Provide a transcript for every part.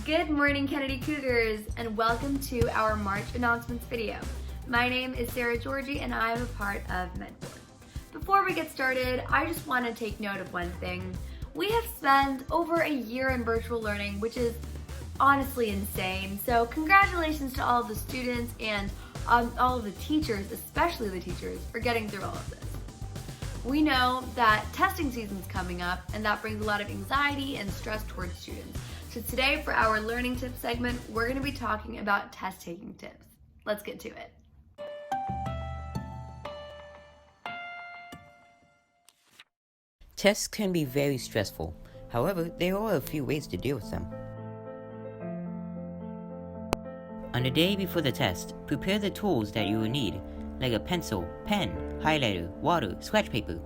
Good morning, Kennedy Cougars, and welcome to our March announcements video. My name is Sarah Georgie, and I am a part of MedBoard. Before we get started, I just want to take note of one thing. We have spent over a year in virtual learning, which is honestly insane. So congratulations to all of the students and all of the teachers, especially the teachers, for getting through all of this. We know that testing season's coming up, and that brings a lot of anxiety and stress towards students. So today for our learning tips segment, we're going to be talking about test taking tips. Let's get to it. Tests can be very stressful. However, there are a few ways to deal with them. On the day before the test, prepare the tools that you will need, like a pencil, pen, highlighter, water, scratch paper,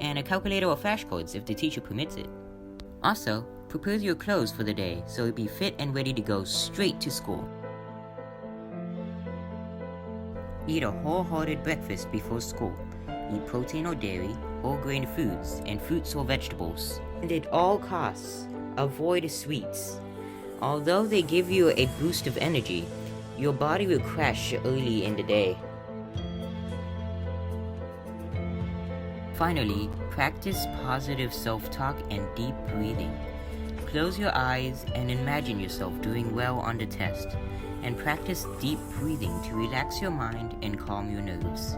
and a calculator or flashcards if the teacher permits it. Also, prepare your clothes for the day so you'll be fit and ready to go straight to school. Eat a wholehearted breakfast before school. Eat protein or dairy, whole grain foods, and fruits or vegetables. And at all costs, avoid sweets. Although they give you a boost of energy, your body will crash early in the day. Finally, practice positive self-talk and deep breathing. Close your eyes and imagine yourself doing well on the test, and practice deep breathing to relax your mind and calm your nerves.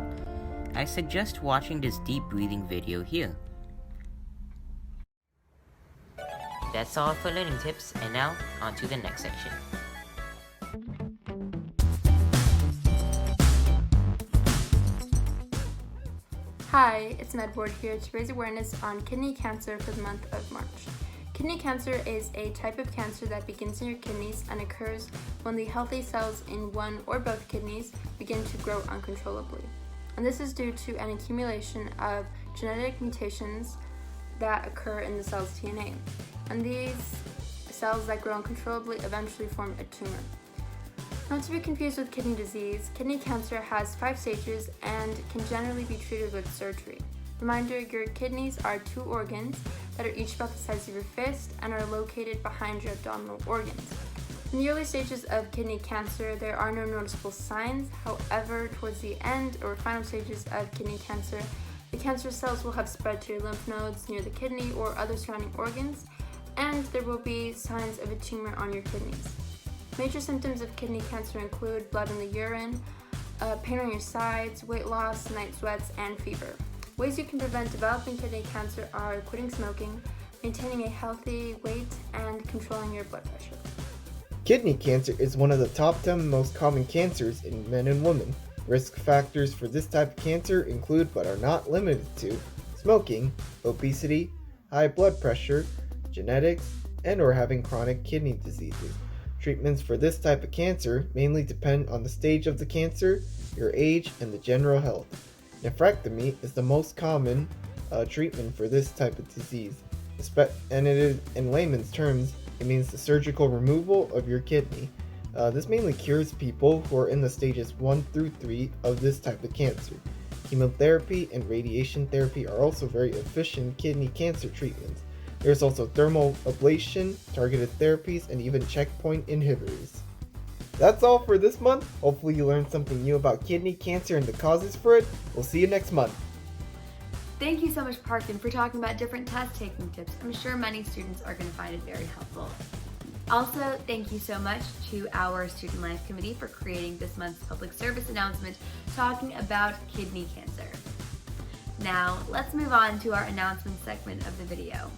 I suggest watching this deep breathing video here. That's all for learning tips, and now on to the next section. Hi, it's MedBoard here to raise awareness on kidney cancer for the month of March. Kidney cancer is a type of cancer that begins in your kidneys and occurs when the healthy cells in one or both kidneys begin to grow uncontrollably. And this is due to an accumulation of genetic mutations that occur in the cell's DNA. And these cells that grow uncontrollably eventually form a tumor. Not to be confused with kidney disease, kidney cancer has 5 stages and can generally be treated with surgery. Reminder, your kidneys are 2 organs that are each about the size of your fist and are located behind your abdominal organs. In the early stages of kidney cancer, there are no noticeable signs. However, towards the end or final stages of kidney cancer, the cancer cells will have spread to your lymph nodes near the kidney or other surrounding organs, and there will be signs of a tumor on your kidneys. Major symptoms of kidney cancer include blood in the urine, pain on your sides, weight loss, night sweats, and fever. Ways you can prevent developing kidney cancer are quitting smoking, maintaining a healthy weight, and controlling your blood pressure. Kidney cancer is one of the top 10 most common cancers in men and women. Risk factors for this type of cancer include, but are not limited to, smoking, obesity, high blood pressure, genetics, and/or having chronic kidney diseases. Treatments for this type of cancer mainly depend on the stage of the cancer, your age, and the general health. Nephrectomy is the most common treatment for this type of disease, and it is, in layman's terms, it means the surgical removal of your kidney. This mainly cures people who are in the stages 1 through 3 of this type of cancer. Chemotherapy and radiation therapy are also very efficient kidney cancer treatments. There's also thermal ablation, targeted therapies, and even checkpoint inhibitors. That's all for this month. Hopefully you learned something new about kidney cancer and the causes for it. We'll see you next month. Thank you so much, Parkin, for talking about different test taking tips. I'm sure many students are going to find it very helpful. Also, thank you so much to our Student Life Committee for creating this month's public service announcement talking about kidney cancer. Now, let's move on to our announcement segment of the video.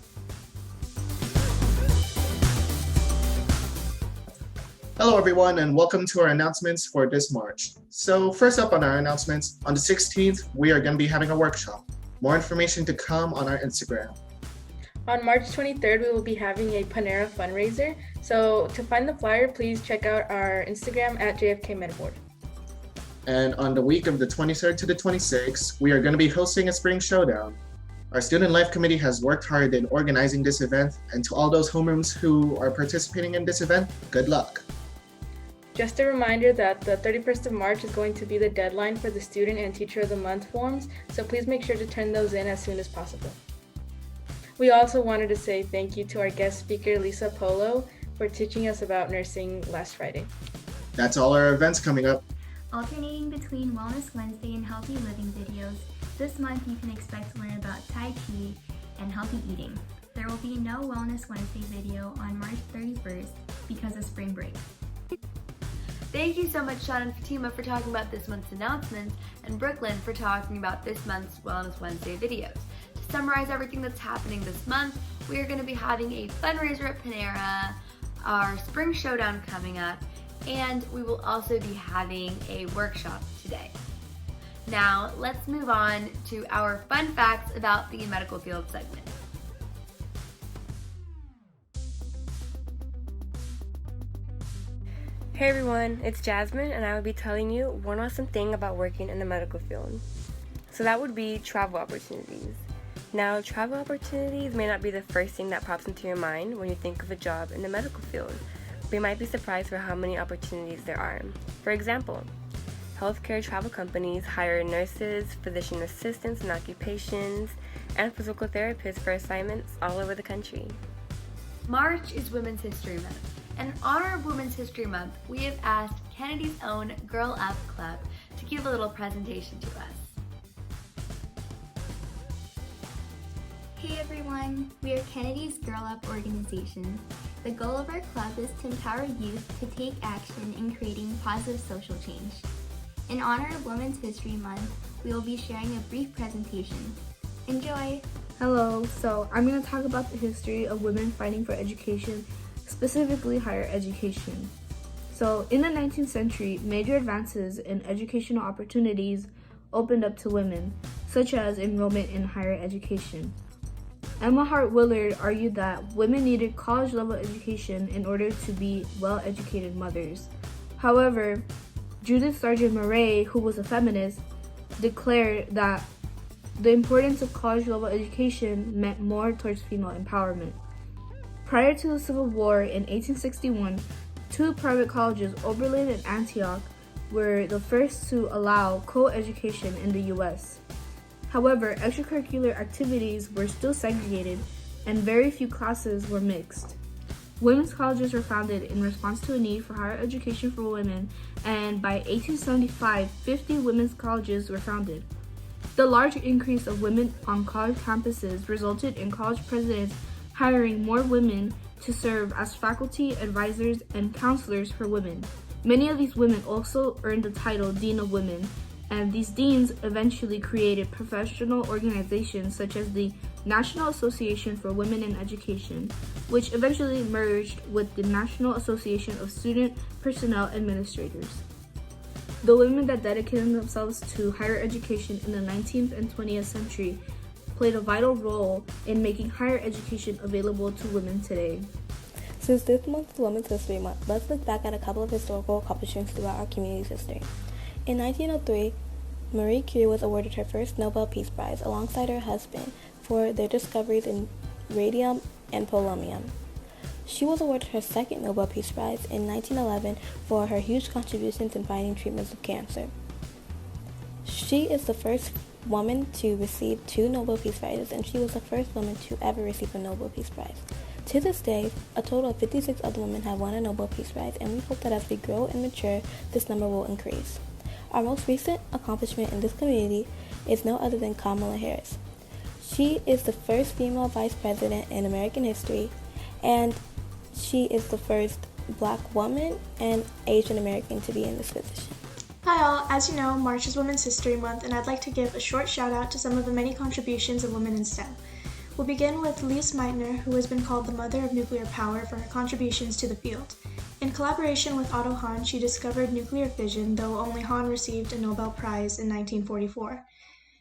Hello everyone, and welcome to our announcements for this March. So first up on our announcements, on the 16th, we are going to be having a workshop. More information to come on our Instagram. On March 23rd, we will be having a Panera fundraiser. So to find the flyer, please check out our Instagram at JFK MedBoard. And on the week of the 23rd to the 26th, we are going to be hosting a spring showdown. Our Student Life Committee has worked hard in organizing this event, and to all those homerooms who are participating in this event, good luck. Just a reminder that the 31st of March is going to be the deadline for the Student and Teacher of the Month forms, so please make sure to turn those in as soon as possible. We also wanted to say thank you to our guest speaker, Lisa Polo, for teaching us about nursing last Friday. That's all our events coming up. Alternating between Wellness Wednesday and Healthy Living videos, this month you can expect to learn about Tai Chi and healthy eating. There will be no Wellness Wednesday video on March 31st because of spring break. Thank you so much, Sean and Fatima, for talking about this month's announcements, and Brooklyn for talking about this month's Wellness Wednesday videos. To summarize everything that's happening this month, we are going to be having a fundraiser at Panera, our Spring Showdown coming up, and we will also be having a workshop today. Now, let's move on to our fun facts about the medical field segment. Hey everyone, it's Jasmine, and I will be telling you one awesome thing about working in the medical field. So that would be travel opportunities. Now, travel opportunities may not be the first thing that pops into your mind when you think of a job in the medical field, but you might be surprised for how many opportunities there are. For example, healthcare travel companies hire nurses, physician assistants and occupations, and physical therapists for assignments all over the country. March is Women's History Month. In honor of Women's History Month, we have asked Kennedy's own Girl Up Club to give a little presentation to us. Hey everyone, we are Kennedy's Girl Up organization. The goal of our club is to empower youth to take action in creating positive social change. In honor of Women's History Month, we will be sharing a brief presentation. Enjoy! Hello, so I'm going to talk about the history of women fighting for education, specifically higher education. So, in the 19th century, major advances in educational opportunities opened up to women, such as enrollment in higher education. Emma Hart Willard argued that women needed college-level education in order to be well-educated mothers. However, Judith Sargent Murray, who was a feminist, declared that the importance of college-level education meant more towards female empowerment. Prior to the Civil War in 1861, two private colleges, Oberlin and Antioch, were the first to allow co-education in the U.S. However, extracurricular activities were still segregated and very few classes were mixed. Women's colleges were founded in response to a need for higher education for women, and by 1875, 50 women's colleges were founded. The large increase of women on college campuses resulted in college presidents hiring more women to serve as faculty, advisors, and counselors for women. Many of these women also earned the title Dean of Women, and these deans eventually created professional organizations such as the National Association for Women in Education, which eventually merged with the National Association of Student Personnel Administrators. The women that dedicated themselves to higher education in the 19th and 20th century played a vital role in making higher education available to women today. Since this month is Women's History Month, let's look back at a couple of historical accomplishments throughout our community's history. In 1903, Marie Curie was awarded her first Nobel Peace Prize alongside her husband for their discoveries in radium and polonium. She was awarded her second Nobel Peace Prize in 1911 for her huge contributions in finding treatments of cancer. She is the first woman to receive 2 Nobel Peace Prizes, and she was the first woman to ever receive a Nobel Peace Prize. To this day, a total of 56 other women have won a Nobel Peace Prize, and we hope that as we grow and mature, this number will increase. Our most recent accomplishment in this community is no other than Kamala Harris. She is the first female vice president in American history, and she is the first Black woman and Asian American to be in this position. Hi all, as you know, March is Women's History Month, and I'd like to give a short shout out to some of the many contributions of women in STEM. We'll begin with Lise Meitner, who has been called the mother of nuclear power for her contributions to the field. In collaboration with Otto Hahn, she discovered nuclear fission, though only Hahn received a Nobel Prize in 1944.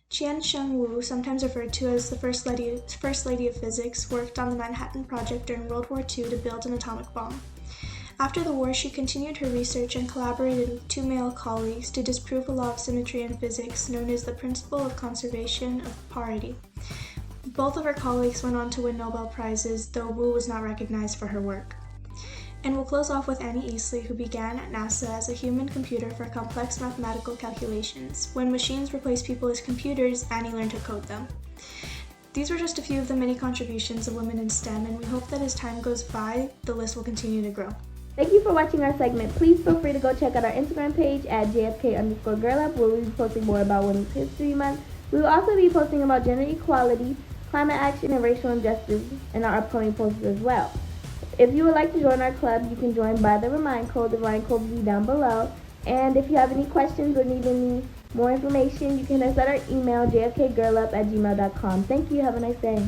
Chien-Shiung Wu, sometimes referred to as the First Lady of Physics, worked on the Manhattan Project during World War II to build an atomic bomb. After the war, she continued her research and collaborated with 2 male colleagues to disprove a law of symmetry in physics known as the principle of conservation of parity. Both of her colleagues went on to win Nobel Prizes, though Wu was not recognized for her work. And we'll close off with Annie Easley, who began at NASA as a human computer for complex mathematical calculations. When machines replaced people as computers, Annie learned to code them. These were just a few of the many contributions of women in STEM, and we hope that as time goes by, the list will continue to grow. Thank you for watching our segment. Please feel free to go check out our Instagram page at JFK_girlup, where we'll be posting more about Women's History Month. We will also be posting about gender equality, climate action, and racial injustice in our upcoming posts as well. If you would like to join our club, you can join by the Remind Code. The Remind Code will be down below. And if you have any questions or need any more information, you can hit us at our email, jfkgirlup@gmail.com. Thank you. Have a nice day.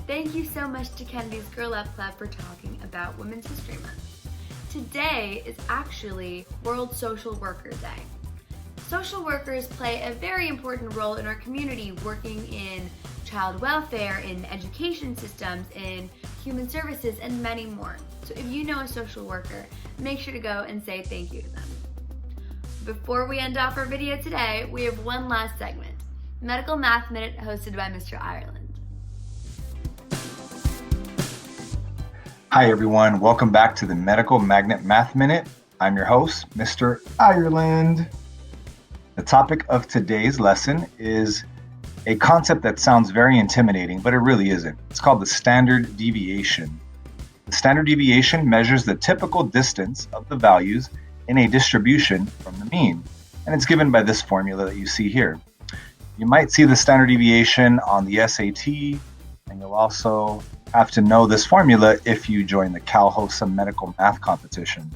Thank you so much to Kennedy's Girl Up Club for talking about Women's History Month. Today is actually World Social Worker Day. Social workers play a very important role in our community, working in child welfare, in education systems, in human services, and many more. So if you know a social worker, make sure to go and say thank you to them. Before we end off our video today, we have one last segment, Medical Math Minute, hosted by Mr. Ireland. Hi everyone, welcome back to the Medical Magnet Math Minute. I'm your host, Mr. Ireland. The topic of today's lesson is a concept that sounds very intimidating, but it really isn't. It's called the standard deviation. The standard deviation measures the typical distance of the values in a distribution from the mean, and it's given by this formula that you see here. You might see the standard deviation on the SAT, and you'll also have to know this formula if you join the Cal HOSA Medical Math Competition.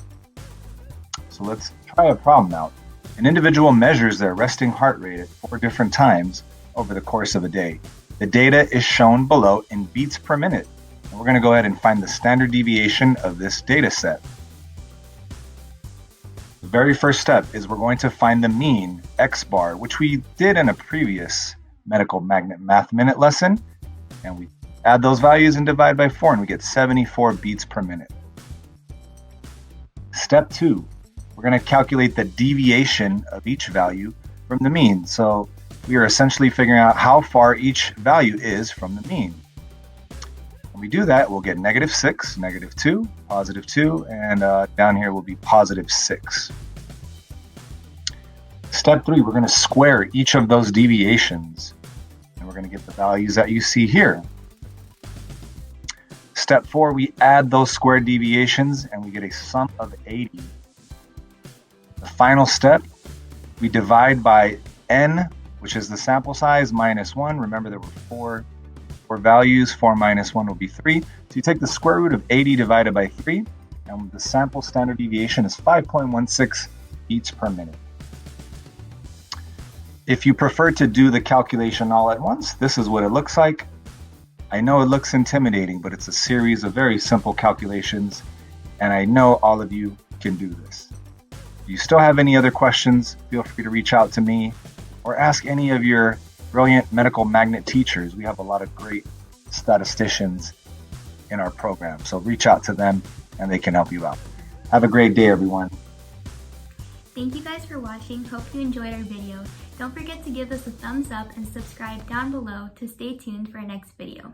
So let's try a problem out. An individual measures their resting heart rate at 4 different times over the course of a day. The data is shown below in beats per minute, and we're going to go ahead and find the standard deviation of this data set. The very first step is we're going to find the mean, X bar, which we did in a previous Medical Magnet Math Minute lesson, and we add those values and divide by 4, and we get 74 beats per minute. Step 2, we're going to calculate the deviation of each value from the mean. So we are essentially figuring out how far each value is from the mean. When we do that, we'll get -6, -2, +2, and down here will be +6. Step 3, we're going to square each of those deviations, and we're going to get the values that you see here. Step 4, we add those squared deviations, and we get a sum of 80. The final step, we divide by n, which is the sample size, -1. Remember there were four values. 4 minus 1 will be 3. So you take the square root of 80 divided by 3, and the sample standard deviation is 5.16 beats per minute. If you prefer to do the calculation all at once, this is what it looks like. I know it looks intimidating, but it's a series of very simple calculations, and I know all of you can do this. If you still have any other questions, feel free to reach out to me or ask any of your brilliant medical magnet teachers. We have a lot of great statisticians in our program, so reach out to them and they can help you out. Have a great day, everyone. Thank you guys for watching. Hope you enjoyed our video. Don't forget to give us a thumbs up and subscribe down below to stay tuned for our next video.